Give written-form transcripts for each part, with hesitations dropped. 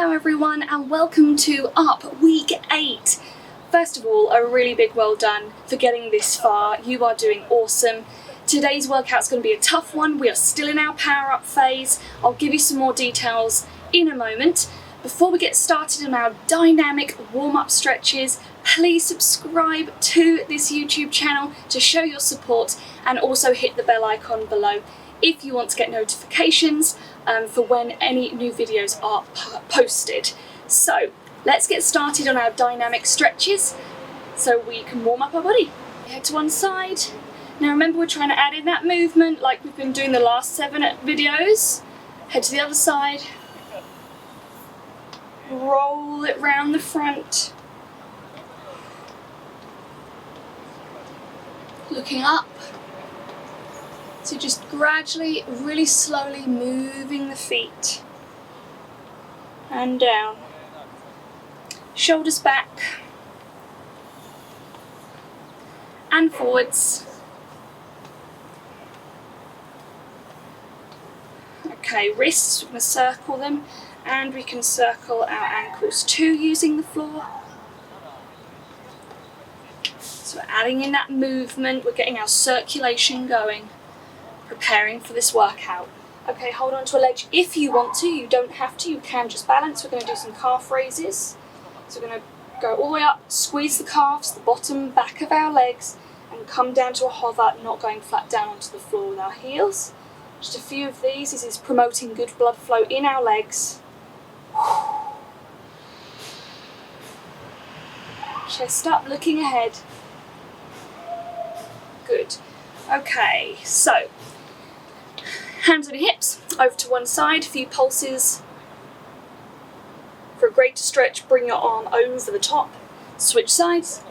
Hello everyone and welcome to Up Week 8. First of all, a really big well done for getting this far. You are doing awesome. Today's workout's going to be a tough one. We are still in our power up phase. I'll give you some more details in a moment. Before we get started on our dynamic warm-up stretches, please subscribe to this YouTube channel to show your support and also hit the bell icon below if you want to get notifications for when any new videos are posted. So let's get started on our dynamic stretches so we can warm up our body. Head to one side. Now remember, we're trying to add in that movement like we've been doing the last 7 videos. Head to the other side. Roll it round the front. Looking up. So just gradually, really slowly moving the feet and down. Shoulders back and forwards. Okay, wrists, we're going to circle them, and we can circle our ankles too using the floor. So we're adding in that movement, we're getting our circulation going. Preparing for this workout. Okay, hold on to a ledge if you want to. You don't have to, you can just balance. We're going to do some calf raises. So we're going to go all the way up, squeeze the calves, the bottom back of our legs, and come down to a hover, not going flat down onto the floor with our heels. Just a few of these. This is promoting good blood flow in our legs. Chest up, looking ahead. Good. Okay, so hands on your hips, over to one side, a few pulses. For a greater stretch, bring your arm over the top. Switch sides.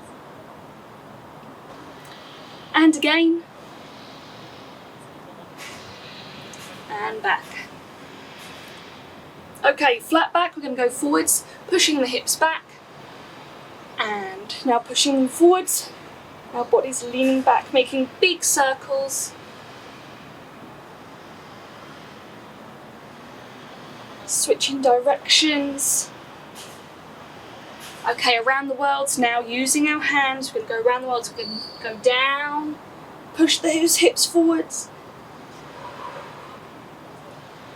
And again. And back. Okay, flat back, we're going to go forwards, pushing the hips back. And now pushing them forwards. Our body's leaning back, making big circles. Switching directions. Okay, around the world now, using our hands, we're going to go around the world, so we're going to go down, push those hips forwards,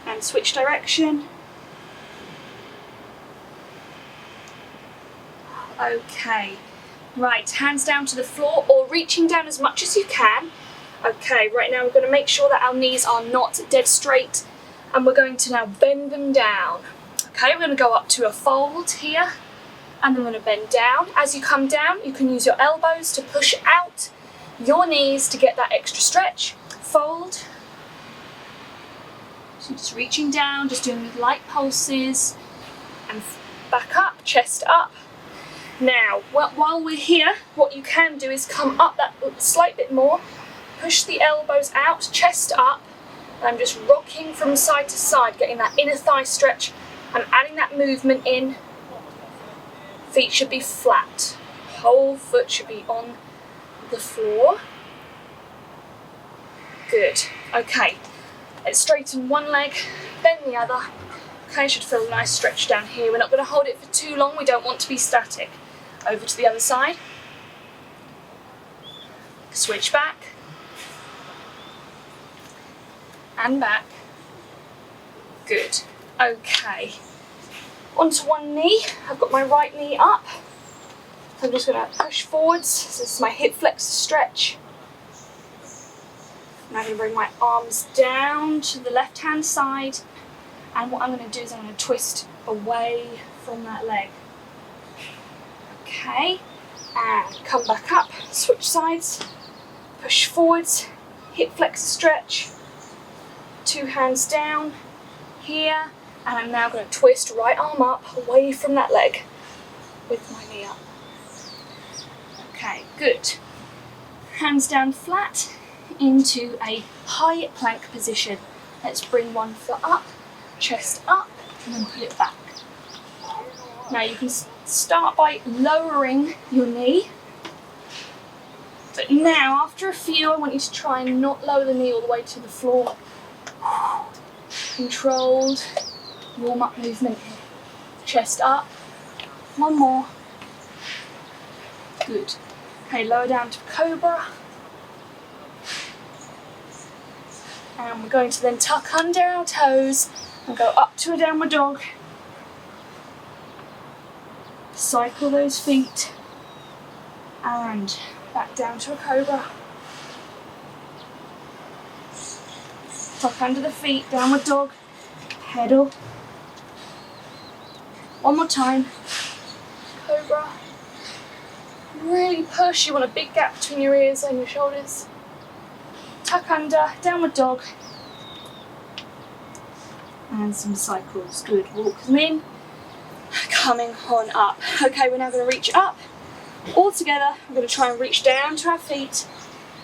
and switch direction. Okay, right, hands down to the floor or reaching down as much as you can. Okay, right now we're going to make sure that our knees are not dead straight. And we're going to now bend them down. Okay, we're going to go up to a fold here, and then we're going to bend down. As you come down, you can use your elbows to push out your knees to get that extra stretch. Fold. So just reaching down, just doing light pulses, and back up, chest up. Now, while we're here, what you can do is come up that slight bit more, push the elbows out, chest up. I'm just rocking from side to side, getting that inner thigh stretch and adding that movement in. Feet should be flat. Whole foot should be on the floor. Good. Okay. Let's straighten one leg, bend the other. Okay, should feel a nice stretch down here. We're not going to hold it for too long. We don't want to be static. Over to the other side. Switch back. And back. Good. Okay. Onto one knee. I've got my right knee up. So I'm just going to push forwards. So this is my hip flexor stretch. Now I'm going to bring my arms down to the left hand side. And what I'm going to do is I'm going to twist away from that leg. Okay. And come back up. Switch sides. Push forwards. Hip flexor stretch. 2 hands down here, and I'm now going to twist right arm up away from that leg with my knee up. Okay, good. Hands down flat into a high plank position. Let's bring one foot up, chest up, and then put it back. Now you can start by lowering your knee. But now, after a few, I want you to try and not lower the knee all the way to the floor. Controlled warm-up movement here. chest up. One more. Good. Okay, lower down to cobra. And we're going to then tuck under our toes and go up to a downward dog. Cycle those feet and back down to a cobra. Tuck under the feet, downward dog, pedal. One more time, cobra. Really push, you want a big gap between your ears and your shoulders. Tuck under, downward dog. And some cycles, good. Walk them in, coming on up. Okay, we're now going to reach up. All together, we're going to try and reach down to our feet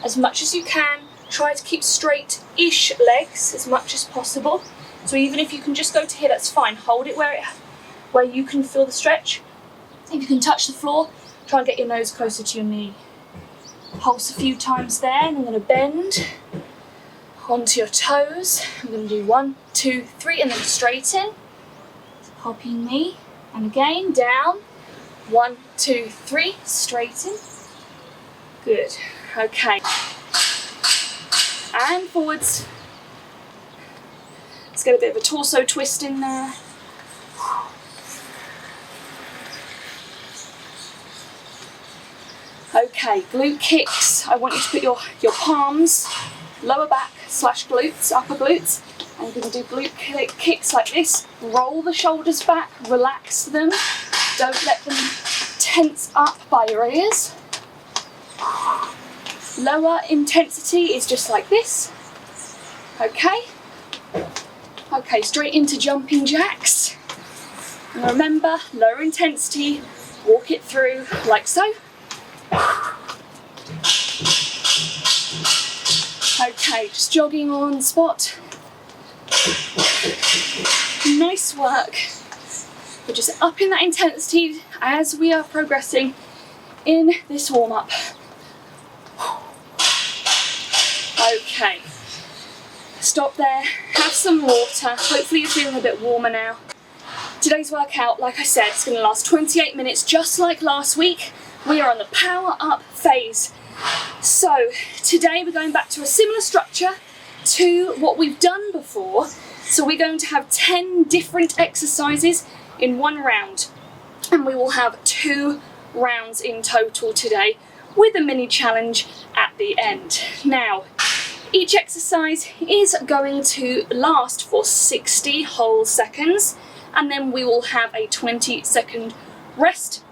as much as you can. Try to keep straight-ish legs as much as possible. So even if you can just go to here, that's fine. Hold it where you can feel the stretch. If you can touch the floor, try and get your nose closer to your knee. Pulse a few times there, and I'm going to bend onto your toes. I'm going to do 1, 2, 3, and then straighten. Popping knee, and again, down. 1, 2, 3, straighten. Good. Okay. And forwards. Let's get a bit of a torso twist in there. Okay, glute kicks. I want you to put your palms, lower back / glutes, upper glutes, and you're going to do glute kicks like this. Roll the shoulders back, relax them. Don't let them tense up by your ears. Lower intensity is just like this. Okay. Okay, straight into jumping jacks. And remember, lower intensity, walk it through like so. Okay, just jogging on spot. Nice work. We're just upping that intensity as we are progressing in this warm-up. Okay, stop there, have some water. Hopefully you're feeling a bit warmer now. Today's workout, like I said, is going to last 28 minutes, just like last week. We are on the power up phase. So today we're going back to a similar structure to what we've done before. So we're going to have 10 different exercises in one round, and we will have 2 rounds in total today with a mini challenge at the end. Now, each exercise is going to last for 60 whole seconds, and then we will have a 20-second rest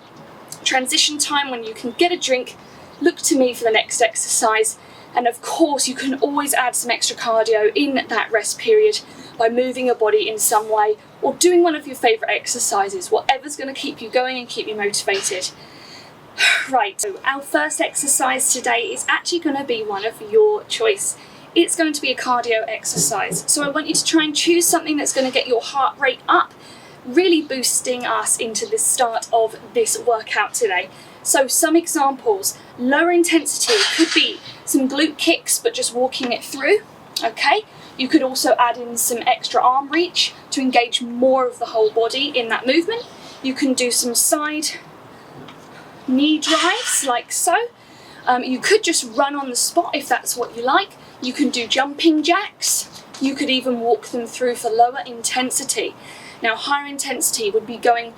transition time when you can get a drink, look to me for the next exercise, and of course you can always add some extra cardio in that rest period by moving your body in some way or doing one of your favourite exercises, whatever's going to keep you going and keep you motivated. Right, so our first exercise today is actually going to be one of your choice. It's going to be a cardio exercise, so I want you to try and choose something that's going to get your heart rate up, really boosting us into the start of this workout today. So some examples: lower intensity could be some glute kicks but just walking it through. Okay, you could also add in some extra arm reach to engage more of the whole body in that movement. You can do some side knee drives like so. You could just run on the spot if that's what you like. You can do jumping jacks. You could even walk them through for lower intensity. Now, higher intensity would be going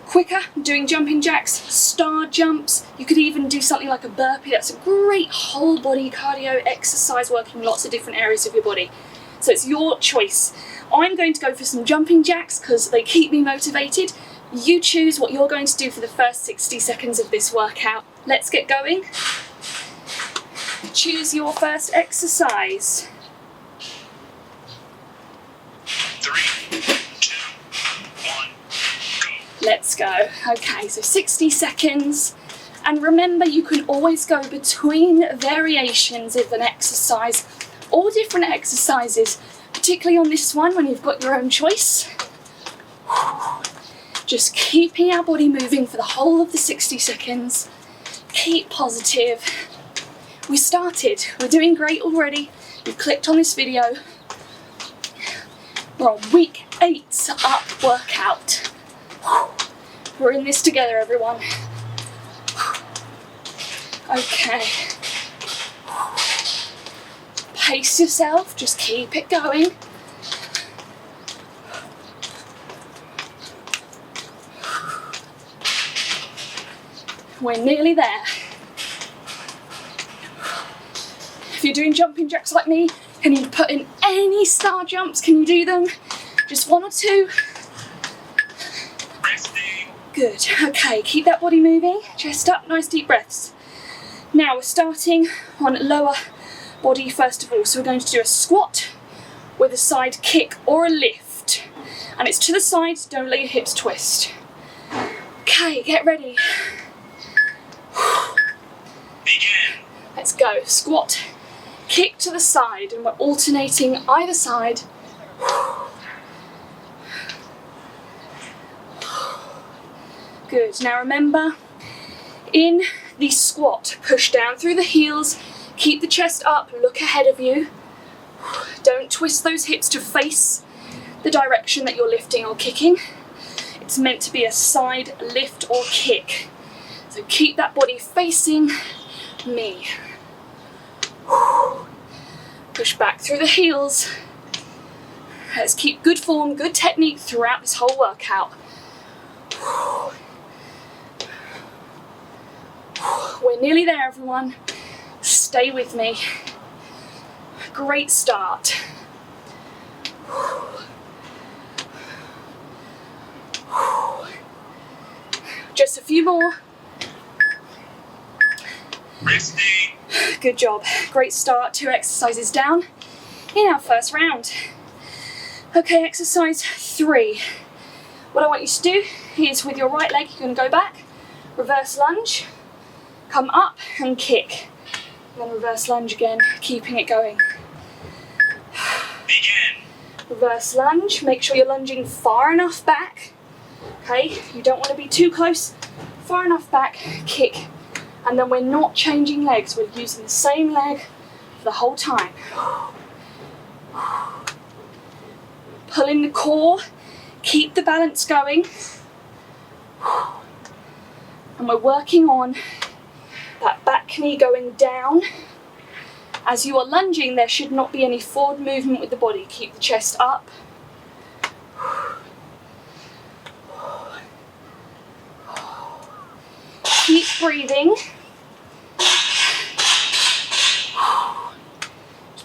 quicker, doing jumping jacks, star jumps. You could even do something like a burpee. That's a great whole body cardio exercise, working lots of different areas of your body. So it's your choice. I'm going to go for some jumping jacks because they keep me motivated. You choose what you're going to do for the first 60 seconds of this workout. Let's get going. Choose your first exercise. 3, 2, 1, go. Let's go. Okay, so 60 seconds. And remember, you can always go between variations of an exercise or different exercises, particularly on this one when you've got your own choice. Just keeping our body moving for the whole of the 60 seconds. Keep positive. We started. We're doing great already. You've clicked on this video. We're on week 8's up workout. We're in this together, everyone. Okay. Pace yourself, just keep it going. We're nearly there. If you're doing jumping jacks like me, can you put in any star jumps? Can you do them? Just 1 or 2? Resting. Good. Okay, keep that body moving. Chest up, nice deep breaths. Now we're starting on lower body first of all. So we're going to do a squat with a side kick or a lift. And it's to the side, don't let your hips twist. Okay, get ready. Begin. Let's go. Squat, kick to the side, and we're alternating either side. Good. Now remember, in the squat, push down through the heels, keep the chest up, look ahead of you. Don't twist those hips to face the direction that you're lifting or kicking. It's meant to be a side lift or kick. So keep that body facing me. Push back through the heels. Let's keep good form, good technique throughout this whole workout. We're nearly there, everyone. Stay with me. Great start. Just a few more. Resting. Good job. Great start. 2 exercises down in our first round. Okay, exercise 3. What I want you to do is with your right leg, you're going to go back, reverse lunge, come up and kick. And then reverse lunge again, keeping it going. Begin. Reverse lunge, make sure you're lunging far enough back. Okay, you don't want to be too close. Far enough back, kick. And then we're not changing legs, we're using the same leg for the whole time. Pull in the core, keep the balance going. And we're working on that back knee going down. As you are lunging, there should not be any forward movement with the body. Keep the chest up. Keep breathing.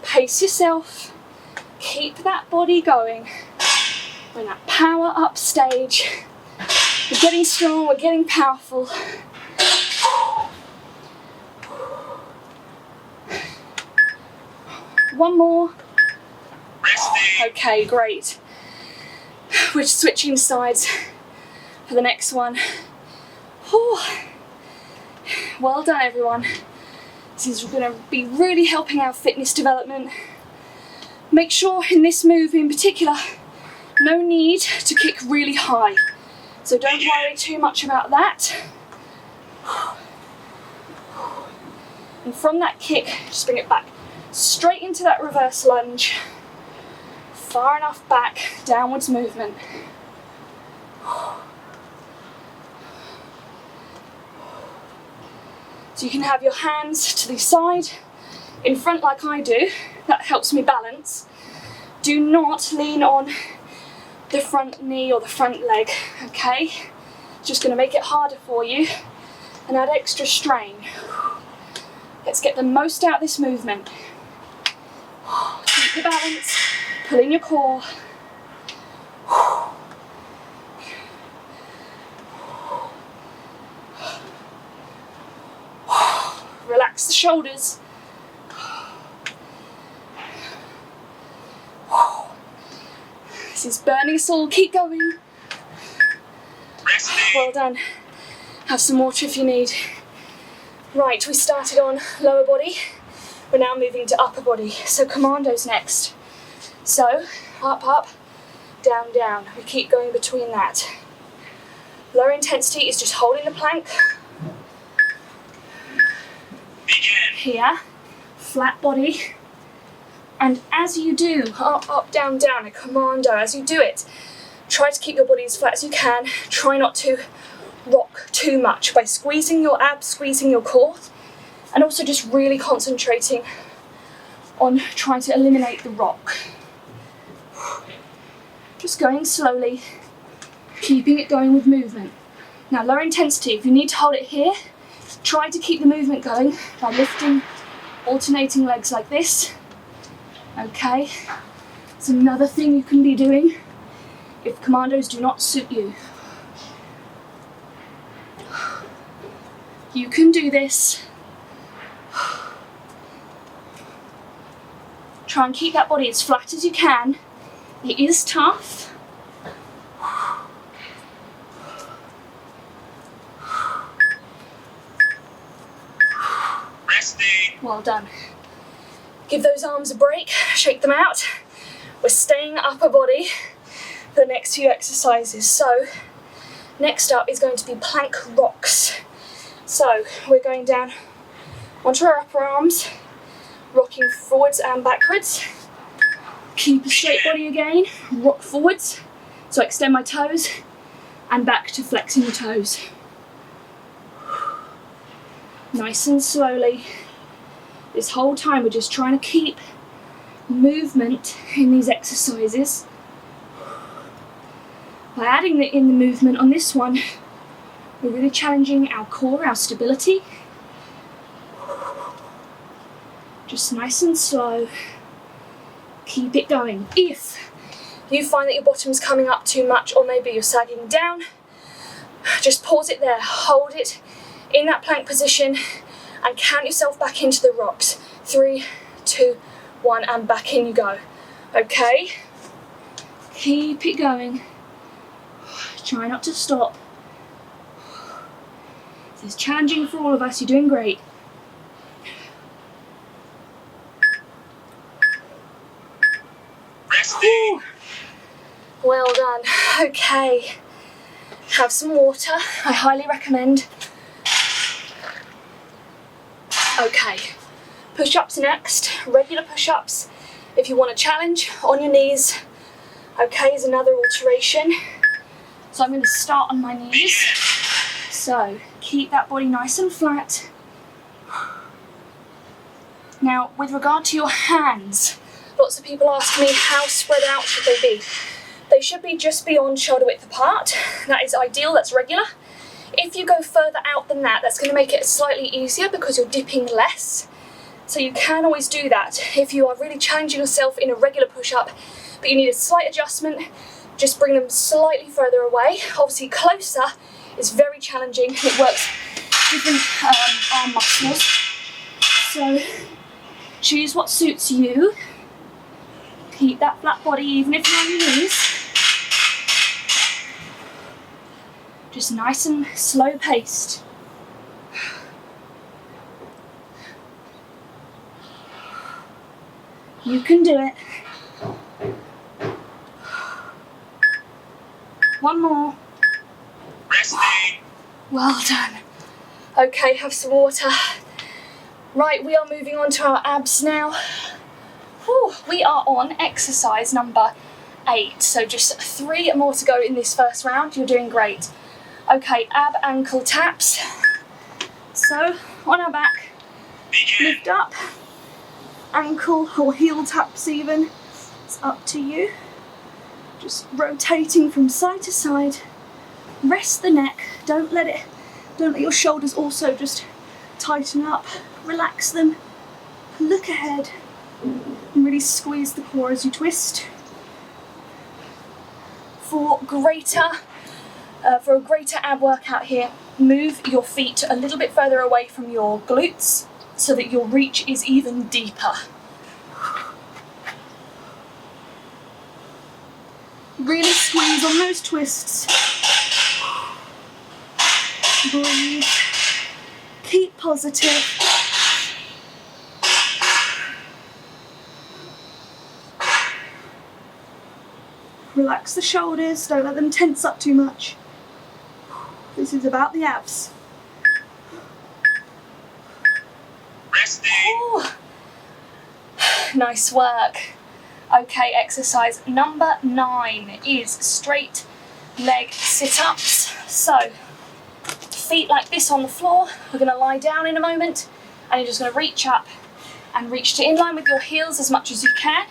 Pace yourself. Keep that body going. We're in that power up stage. We're getting strong, we're getting powerful. One more. Resting. Okay, great. We're switching sides for the next one. Whew. Well done, everyone. This is going to be really helping our fitness development. Make sure in this move in particular, no need to kick really high. So don't worry too much about that. And from that kick, just bring it back straight into that reverse lunge. Far enough back, downwards movement. So you can have your hands to the side, in front like I do. That helps me balance. Do not lean on the front knee or the front leg, okay? It's just going to make it harder for you and add extra strain. Let's get the most out of this movement. Keep the balance, pull in your core. Relax the shoulders. This is burning us all. Keep going. Resting. Well done. Have some water if you need. Right, we started on lower body. We're now moving to upper body. So commandos next. So up, up, down, down. We keep going between that. Lower intensity is just holding the plank. Begin. Here, flat body. And as you do, up, up, down, down, a commando, as you do it, Try to keep your body as flat as you can. Try not to rock too much by squeezing your abs, squeezing your core, and also just really concentrating on trying to eliminate the rock. Just going slowly, keeping it going with movement. Now, lower intensity, if you need to hold it here, try to keep the movement going by lifting, alternating legs like this. Okay, it's another thing you can be doing if commandos do not suit you. You can do this. Try and keep that body as flat as you can. It is tough. Resting. Well done. Give those arms a break, shake them out. We're staying upper body for the next few exercises. So, next up is going to be plank rocks. So, we're going down onto our upper arms, rocking forwards and backwards. Keep a straight body again, rock forwards. So I extend my toes and back to flexing the toes. Nice and slowly. This whole time we're just trying to keep movement in these exercises. By adding in the movement on this one, we're really challenging our core, our stability. Just nice and slow. Keep it going. If you find that your bottom's coming up too much, or maybe you're sagging down, just pause it there, hold it in that plank position and count yourself back into the rocks. 3, 2, 1, and back in you go. Okay? Keep it going. Try not to stop. This is challenging for all of us. You're doing great. Resting. Well done. Okay. Have some water. I highly recommend. Okay. Push-ups next. Regular push-ups. If you want a challenge, on your knees. Okay, is another alteration. So I'm going to start on my knees. So keep that body nice and flat. Now, with regard to your hands, lots of people ask me how spread out should they be. They should be just beyond shoulder width apart. That is ideal, that's regular. If you go further out than that, that's going to make it slightly easier because you're dipping less. So you can always do that if you are really challenging yourself in a regular push-up, but you need a slight adjustment, just bring them slightly further away. Obviously closer is very challenging. It works different arm muscles. So choose what suits you. Keep that flat body even if you're on your knees. Just nice and slow paced. You can do it. One more. Resting. Well done. Okay, have some water. Right, we are moving on to our abs now. Whew, we are on exercise number 8, so just 3 more to go in this first round. You're doing great. Okay, ab ankle taps. So, on our back, Begin. lift up. Ankle or heel taps even. It's up to you. Just rotating from side to side. Rest the neck. Don't let your shoulders also just tighten up. Relax them. Look ahead. And really squeeze the core as you twist. For a greater ab workout here, move your feet a little bit further away from your glutes so that your reach is even deeper. Really squeeze on those twists. Breathe. Keep positive. Relax the shoulders, don't let them tense up too much. This is about the abs. Resting. Ooh. Nice work. Okay, exercise number 9 is straight leg sit-ups. So, feet like this on the floor. We're going to lie down in a moment, and you're just going to reach up and reach to in line with your heels as much as you can.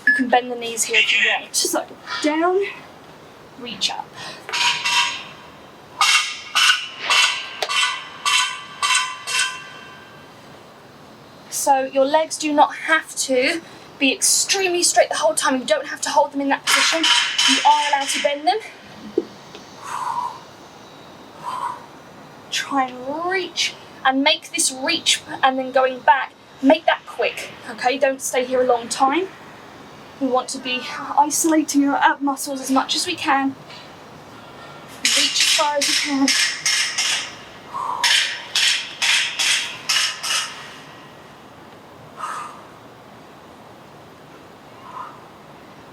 You can bend the knees here if you want. So, down, reach up. So your legs do not have to be extremely straight the whole time. You don't have to hold them in that position. You are allowed to bend them. Try and reach, and make this reach and then going back, make that quick, okay? Don't stay here a long time. We want to be isolating our ab muscles as much as we can. Reach as far as you can.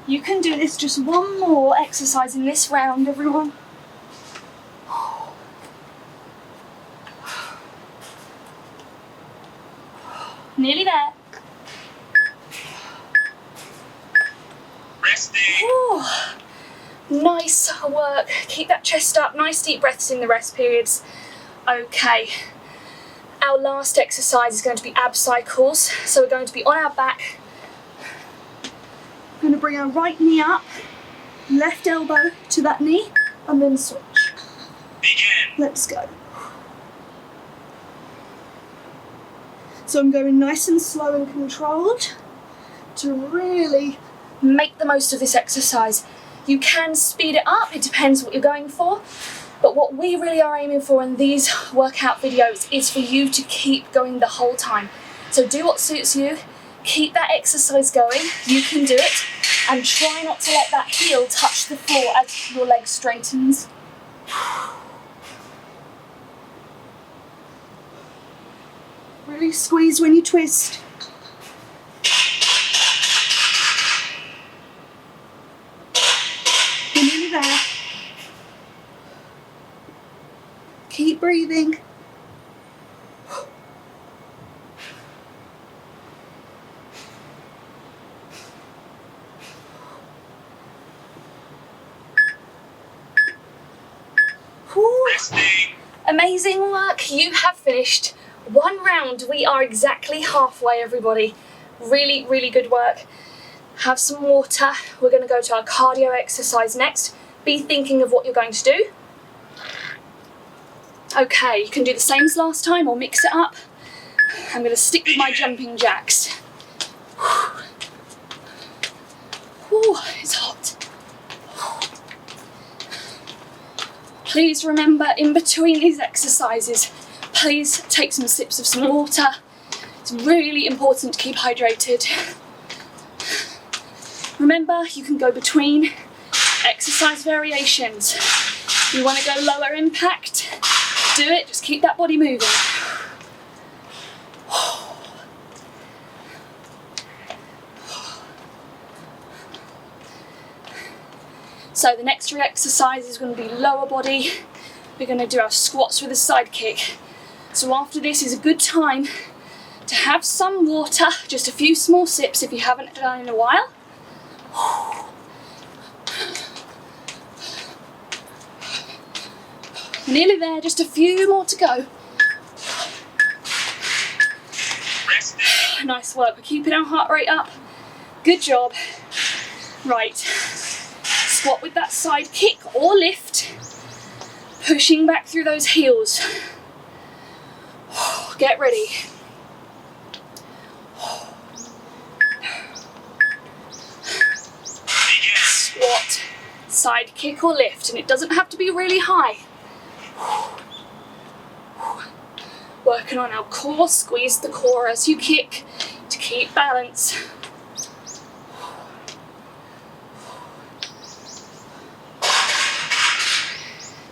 You can do this, just one more exercise in this round, everyone. Nearly there. Resting. Ooh. Nice work. Keep that chest up. Nice deep breaths in the rest periods. Okay. Our last exercise is going to be ab cycles. So we're going to be on our back. We're going to bring our right knee up, left elbow to that knee, and then switch. Begin. Let's go. So I'm going nice and slow and controlled to really make the most of this exercise. You can speed it up, it depends what you're going for, but what we really are aiming for in these workout videos is for you to keep going the whole time. So do what suits you, keep that exercise going, you can do it, and try not to let that heel touch the floor as your leg straightens. Really squeeze when you twist. You're nearly there. Keep breathing. Resting. Amazing work. You have finished one round. We are exactly halfway, everybody. Really, really good work. Have some water. We're going to go to our cardio exercise next. Be thinking of what you're going to do. Okay, you can do the same as last time or mix it up. I'm going to stick with my jumping jacks. Ooh, it's hot. Please remember, in between these exercises, please take some sips of some water. It's really important to keep hydrated. Remember, you can go between exercise variations. You want to go lower impact, do it, just keep that body moving. So the next three exercises is going to be lower body. We're going to do our squats with a side kick. So after this is a good time to have some water, just a few small sips if you haven't done in a while. Nearly there, just a few more to go. Resting. Nice work, we're keeping our heart rate up. Good job. Right, squat with that side kick or lift, pushing back through those heels. Get ready. Squat, side kick or lift, and it doesn't have to be really high. Working on our core, squeeze the core as you kick to keep balance.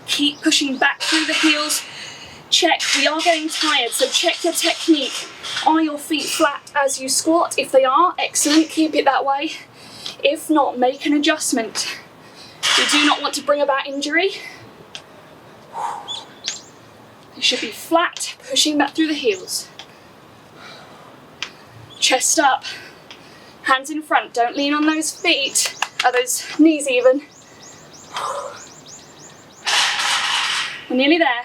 Keep pushing back through the heels. Check, we are getting tired, so check your technique. Are your feet flat as you squat? If they are, excellent, keep it that way. If not, make an adjustment. We do not want to bring about injury. You should be flat, pushing back through the heels. Chest up, hands in front, don't lean on those feet, or those knees even. nearly there.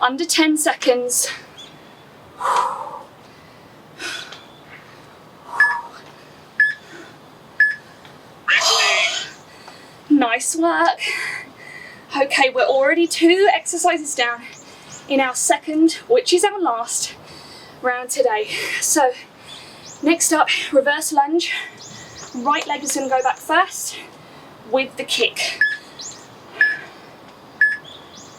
Under 10 seconds. Resting. Nice work. Okay, we're already 2 exercises down in our second, which is our last round today. So next up, reverse lunge. Right leg is going to go back first with the kick.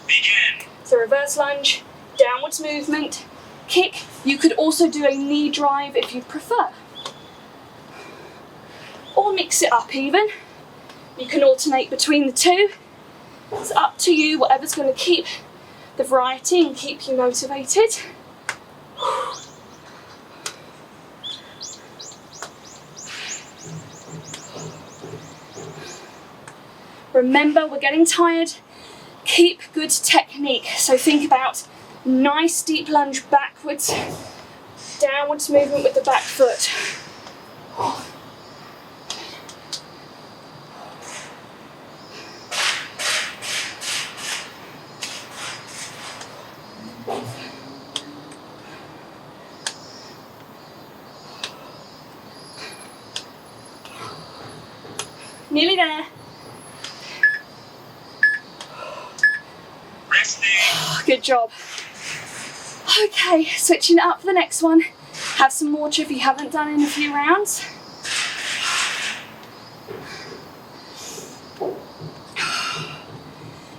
Begin. So reverse lunge, downwards movement, kick. You could also do a knee drive if you prefer. Or mix it up even. You can alternate between the two. It's up to you, whatever's going to keep the variety and keep you motivated. Remember, we're getting tired. Keep good technique. So think about nice deep lunge backwards, downwards movement with the back foot. Nearly there. Resting. Good job. Okay, switching it up for the next one. Have some water if you haven't done in a few rounds.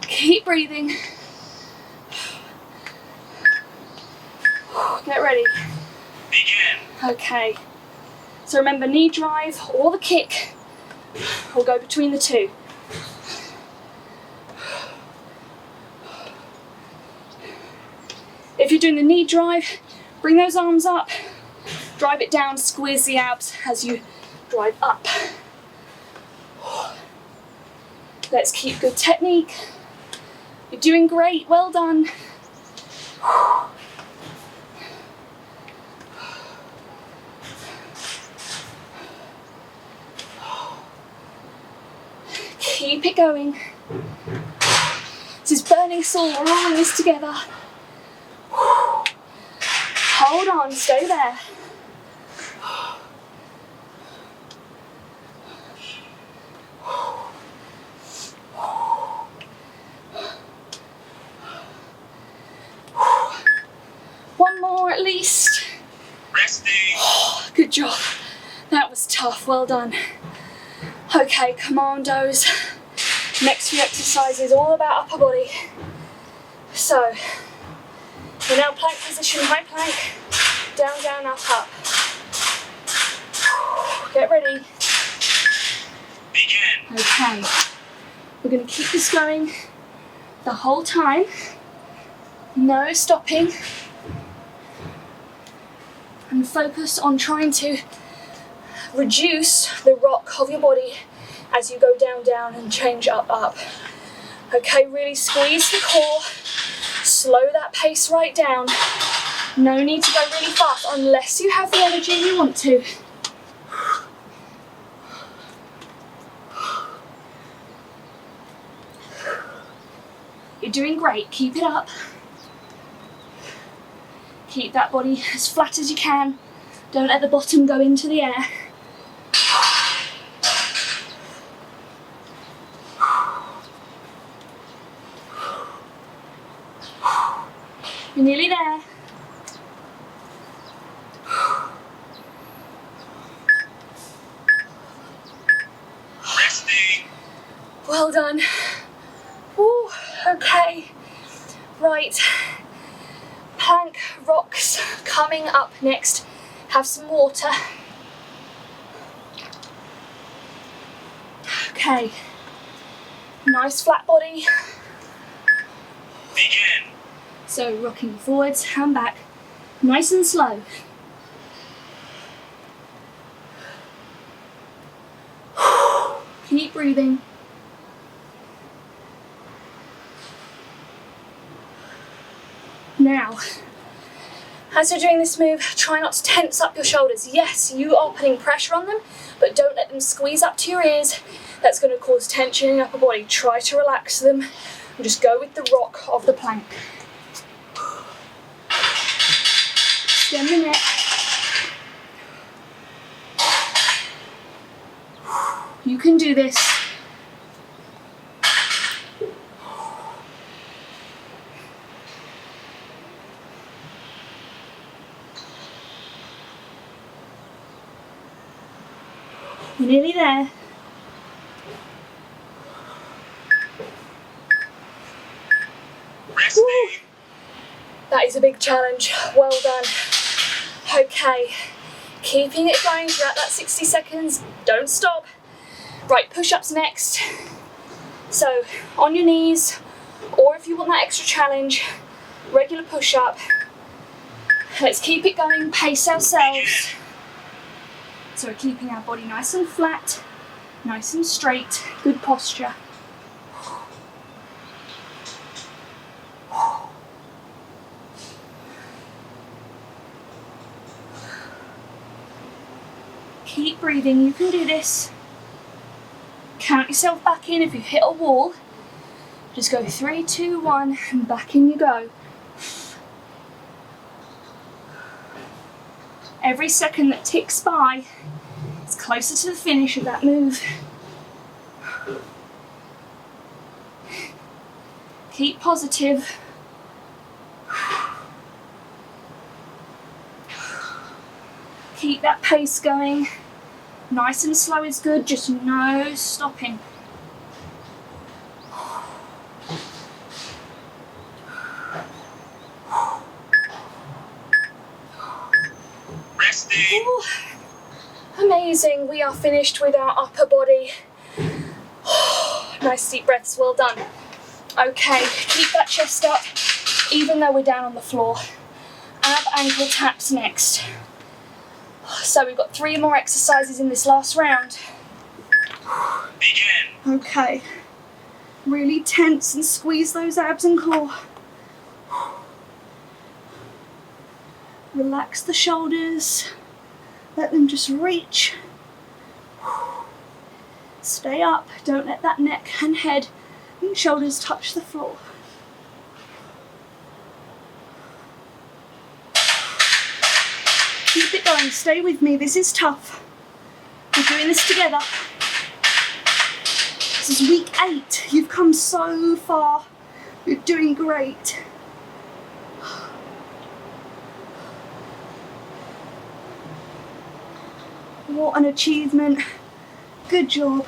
Keep breathing. Get ready. Begin. Okay. So remember, knee drive or the kick. We'll go between the two. If you're doing the knee drive, bring those arms up, drive it down, squeeze the abs as you drive up. Let's keep good technique. You're doing great, well done. Keep it going. This is burning salt, we're all in this together. Hold on, stay there. One more at least. Resting. Good job. That was tough, well done. Okay, commandos. Next few exercises all about upper body. So, we're now plank position, high plank, down, down, up, up. Get ready. Begin. Okay, we're going to keep this going the whole time. No stopping. And focus on trying to reduce the rock of your body as you go down, down and change up, up. Okay, really squeeze the core. Slow that pace right down. No need to go really fast unless you have the energy and you want to. You're doing great, keep it up. Keep that body as flat as you can. Don't let the bottom go into the air. You're nearly there. Resting. Well done. Ooh, okay. Right. Plank rocks coming up next. Have some water. Okay. Nice flat body. Begin. So rocking forwards and back, nice and slow. Keep breathing. Now, as you're doing this move, try not to tense up your shoulders. Yes, you are putting pressure on them, but don't let them squeeze up to your ears. That's going to cause tension in your upper body. Try to relax them. We'll just go with the rock of the plank. Extend the neck. You can do this. We're nearly there. Resting. Woo. That is a big challenge. Well done. Okay, keeping it going throughout that 60 seconds. Don't stop. Right, push-ups next. So, on your knees, or if you want that extra challenge, regular push-up. Let's keep it going, pace ourselves. So we're keeping our body nice and flat, nice and straight, good posture. Keep breathing, you can do this. Count yourself back in if you hit a wall. Just go 3, 2, 1, and back in you go. Every second that ticks by is closer to the finish of that move. Keep positive. Keep that pace going. Nice and slow is good, just no stopping. Resting. Ooh, amazing, we are finished with our upper body. Nice deep breaths, well done. Okay, keep that chest up, even though we're down on the floor. Ab ankle taps next. So we've got 3 more exercises in this last round. Begin. Okay, really tense and squeeze those abs and core. Relax the shoulders, let them just reach. Stay up, don't let that neck and head and shoulders touch the floor. Keep it going, stay with me, this is tough. We're doing this together. This is week 8, you've come so far, you're doing great. What an achievement, good job.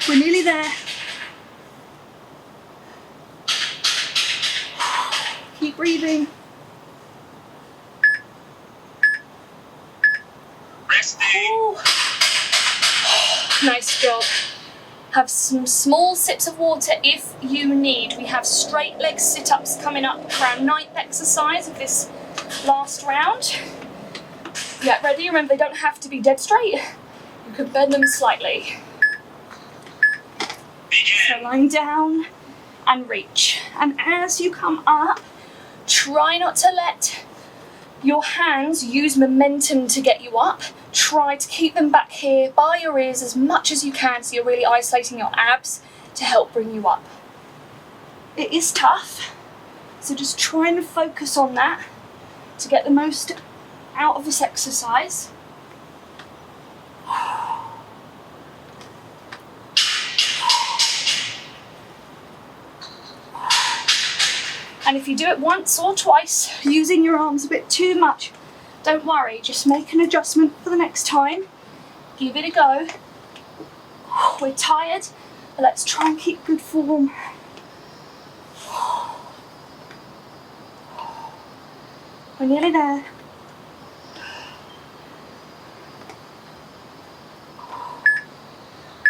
We're nearly there. Keep breathing. Resting. Ooh. Nice job. Have some small sips of water if you need. We have straight leg sit-ups coming up for our 9th exercise of this last round. Get ready, remember they don't have to be dead straight. You can bend them slightly. So Begin. lying down and reach. And as you come up, try not to let your hands use momentum to get you up. Try to keep them back here by your ears as much as you can so you're really isolating your abs to help bring you up. It is tough, so just try and focus on that to get the most out of this exercise. And if you do it once or twice, using your arms a bit too much, don't worry, just make an adjustment for the next time. Give it a go. We're tired, but let's try and keep good form. We're nearly there.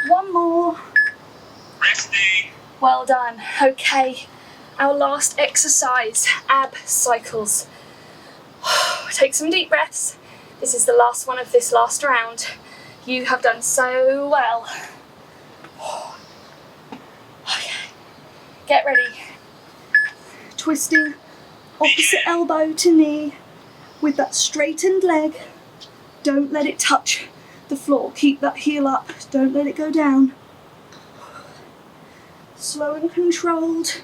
One more. Resting. Well done. Okay, our last exercise, ab cycles. Take some deep breaths. This is the last one of this last round. You have done so well. Okay, get ready. Twisting opposite elbow to knee with that straightened leg. Don't let it touch the floor. Keep that heel up, don't let it go down. Slow and controlled.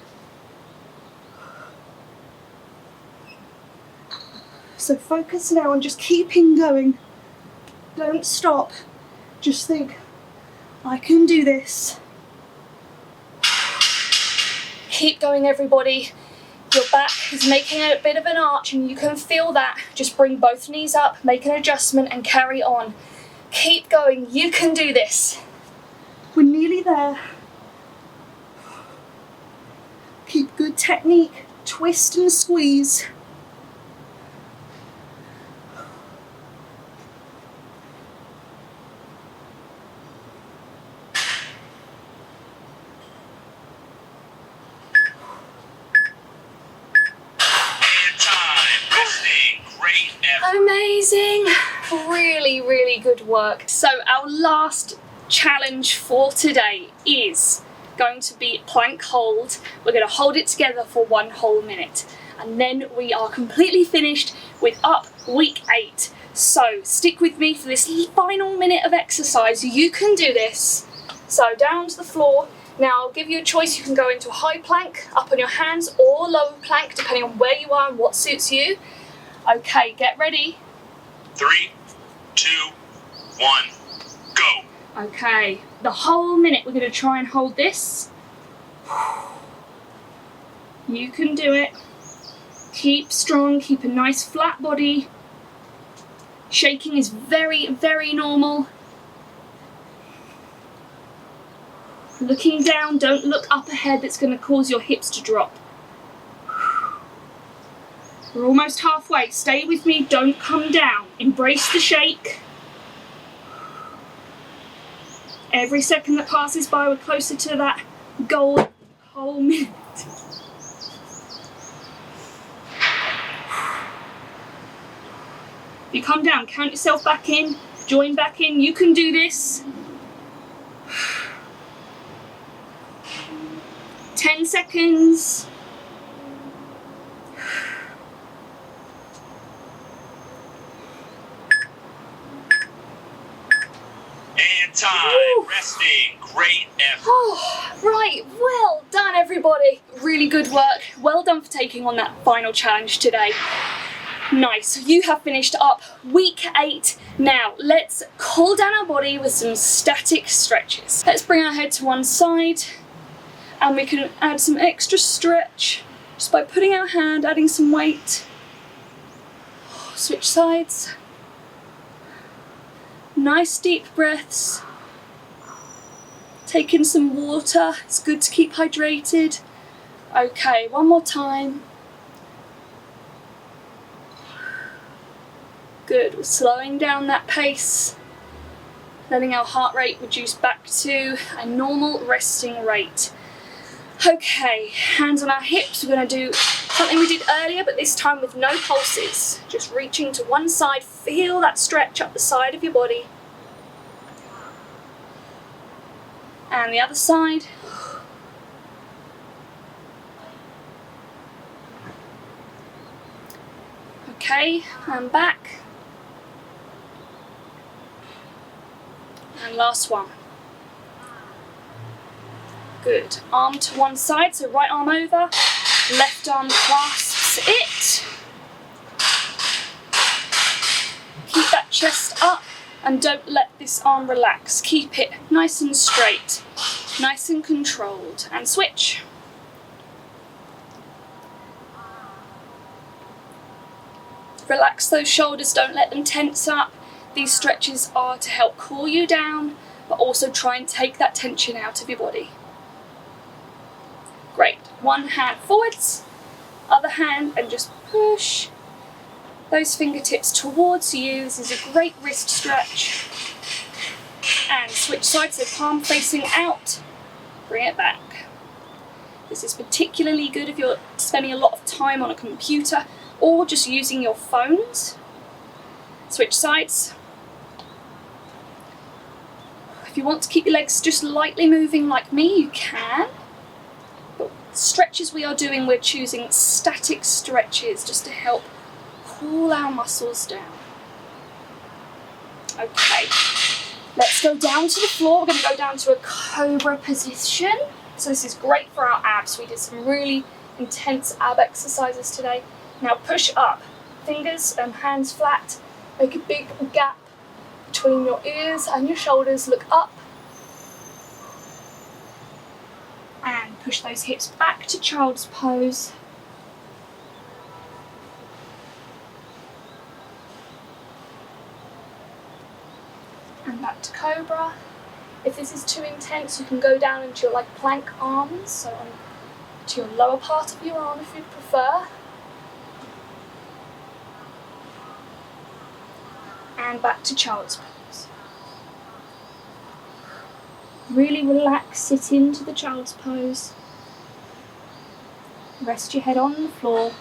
So focus now on just keeping going. Don't stop. Just think, I can do this. Keep going, everybody. Your back is making a bit of an arch and you can feel that. Just bring both knees up, make an adjustment and carry on. Keep going, you can do this. We're nearly there. Keep good technique, twist and squeeze. Amazing, really, really good work. So our last challenge for today is going to be plank hold. We're going to hold it together for 1 whole minute and then we are completely finished with Up Week 8. So stick with me for this final minute of exercise. You can do this. So down to the floor. Now I'll give you a choice. You can go into a high plank, up on your hands, or low plank depending on where you are and what suits you. Okay, get ready. 3, 2, 1, go. Okay, the whole minute we're going to try and hold this. You can do it. Keep strong, keep a nice flat body. Shaking is very, very normal. Looking down, don't look up ahead, that's going to cause your hips to drop. We're almost halfway. Stay with me, don't come down. Embrace the shake. Every second that passes by, we're closer to that goal whole minute. If you come down, count yourself back in, join back in. You can do this. 10 seconds. Time. Woo. Resting. Great effort. Oh, right, well done everybody. Really good work. Well done for taking on that final challenge today. Nice, you have finished Up Week 8. Now let's cool down our body with some static stretches. Let's bring our head to one side and we can add some extra stretch just by putting our hand, adding some weight. Switch sides. Nice deep breaths. Take in some water, it's good to keep hydrated. Okay, one more time. Good, we're slowing down that pace, letting our heart rate reduce back to a normal resting rate. Okay, hands on our hips, we're going to do something we did earlier, but this time with no pulses. Just reaching to one side, feel that stretch up the side of your body. And the other side. Okay, and back. And last one. Good. Arm to one side, so right arm over, left arm clasps it. Keep that chest up and don't let this arm relax. Keep it nice and straight, nice and controlled. And switch. Relax those shoulders, don't let them tense up. These stretches are to help cool you down, but also try and take that tension out of your body. Great. One hand forwards, other hand, and just push those fingertips towards you. This is a great wrist stretch. And switch sides, so palm facing out. Bring it back. This is particularly good if you're spending a lot of time on a computer or just using your phones. Switch sides. If you want to keep your legs just lightly moving like me, you can. But stretches we are doing, we're choosing static stretches just to help cool our muscles down. Okay, Let's go down to the floor. We're going to go down to a cobra position. So this is great for our abs. We did some really intense ab exercises today. Now push up. Fingers and hands flat. Make a big gap between your ears and your shoulders. Look up. And push those hips back to child's pose. And back to cobra. If this is too intense, you can go down into your like plank arms, so on to your lower part of your arm if you prefer. And back to child's pose. Really relax, sit into the child's pose. Rest your head on the floor.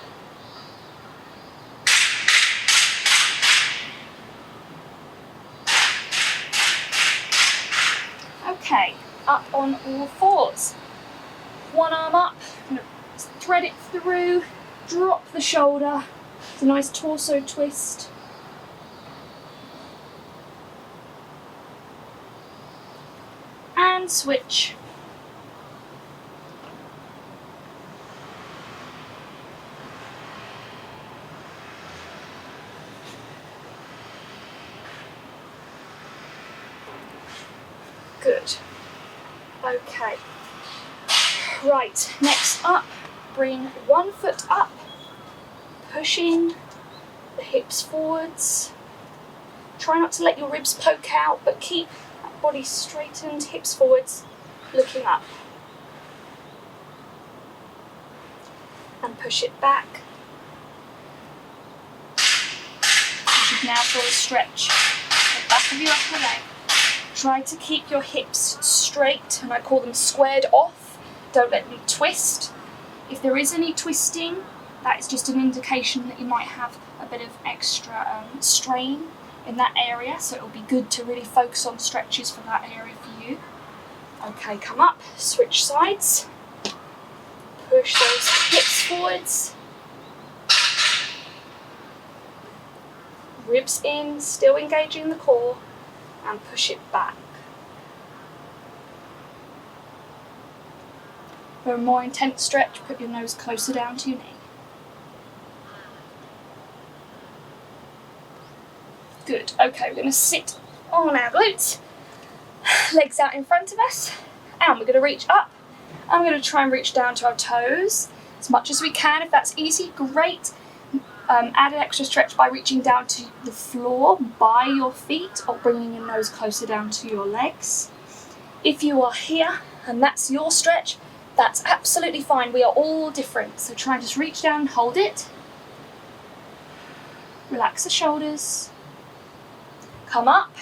Okay, up on all fours. One arm up, I'm going to thread it through, drop the shoulder. It's a nice torso twist. And switch. Good. Okay. Right, next up, bring one foot up, pushing the hips forwards. Try not to let your ribs poke out, but keep that body straightened, hips forwards, looking up. And push it back. You should now feel a stretch at the back of your upper leg. Try to keep your hips straight, and I call them squared off. Don't let them twist. If there is any twisting, that is just an indication that you might have a bit of extra strain in that area, so it will be good to really focus on stretches for that area for you. Okay, come up, switch sides. Push those hips forwards. Ribs in, still engaging the core. And push it back. For a more intense stretch, put your nose closer down to your knee. Good. Okay, we're going to sit on our glutes, legs out in front of us, and we're going to reach up. I'm going to try and reach down to our toes as much as we can. If that's easy, great. Add an extra stretch by reaching down to the floor by your feet or bringing your nose closer down to your legs. If you are here and that's your stretch, that's absolutely fine. We are all different. So try and just reach down and hold it. Relax the shoulders. Come up.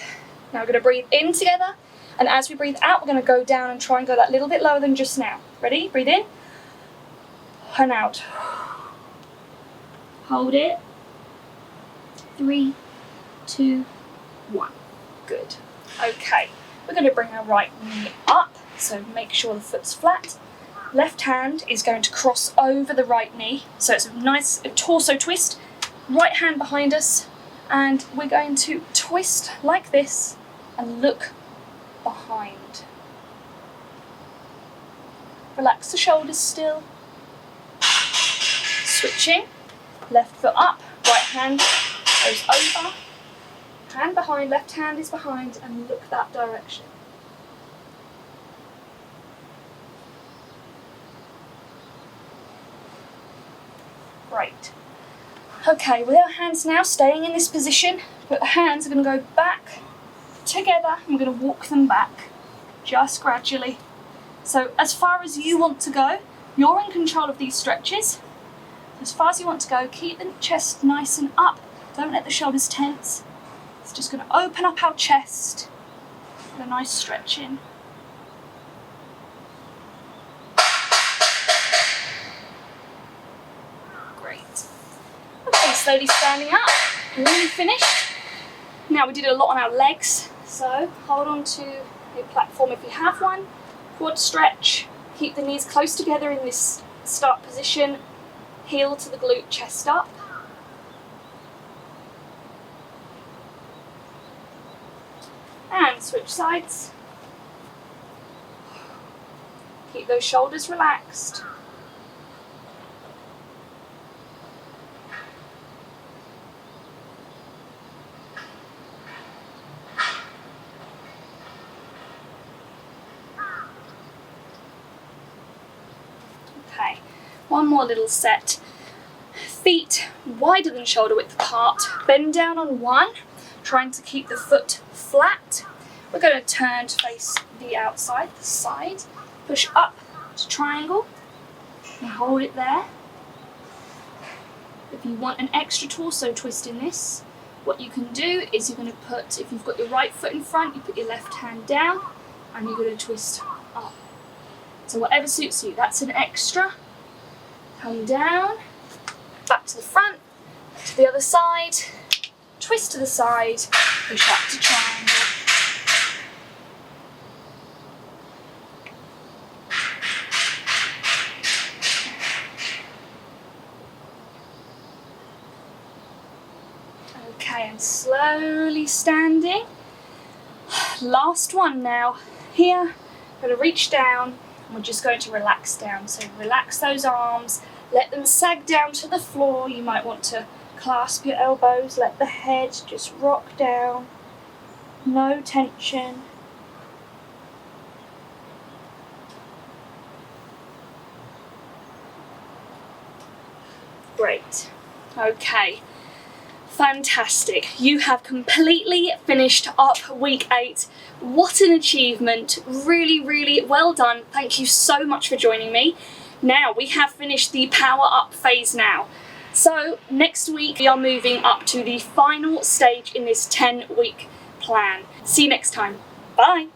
Now we're going to breathe in together. And as we breathe out, we're going to go down and try and go that little bit lower than just now. Ready? Breathe in. And out. Hold it. 3, 2, 1. Good. Okay. We're going to bring our right knee up. So make sure the foot's flat. Left hand is going to cross over the right knee. So it's a nice torso twist. Right hand behind us. And we're going to twist like this and look behind. Relax the shoulders still. Switching. Left foot up, right hand goes over, hand behind, left hand is behind, and look that direction. Great. Okay, with our hands now staying in this position, but the hands are going to go back together, and we're going to walk them back, just gradually. So as far as you want to go, you're in control of these stretches. As far as you want to go, keep the chest nice and up. Don't let the shoulders tense. It's just going to open up our chest with a nice stretch in. Great. Okay, slowly standing up. Nearly finished. Now we did a lot on our legs, so hold on to your platform if you have one. Quad stretch. Keep the knees close together in this start position. Heel to the glute, chest up. And switch sides. Keep those shoulders relaxed. Okay, one more little set. Feet wider than shoulder width apart. Bend down on one, trying to keep the foot flat. We're going to turn to face the outside, the side. Push up to triangle and hold it there. If you want an extra torso twist in this, what you can do is you're going to put, if you've got your right foot in front, you put your left hand down and you're going to twist up. So whatever suits you, that's an extra. Come down, back to the front, to the other side, twist to the side, push up to triangle. Okay, and slowly standing. Last one now. Here, I'm going to reach down and we're just going to relax down. So relax those arms, let them sag down to the floor. You might want to clasp your elbows, let the head just rock down. No tension. Great. Okay. Fantastic. You have completely finished up week 8. What an achievement. Really, really well done. Thank you so much for joining me. Now we have finished the power up phase now. So next week we are moving up to the final stage in this 10-week plan. See you next time. Bye.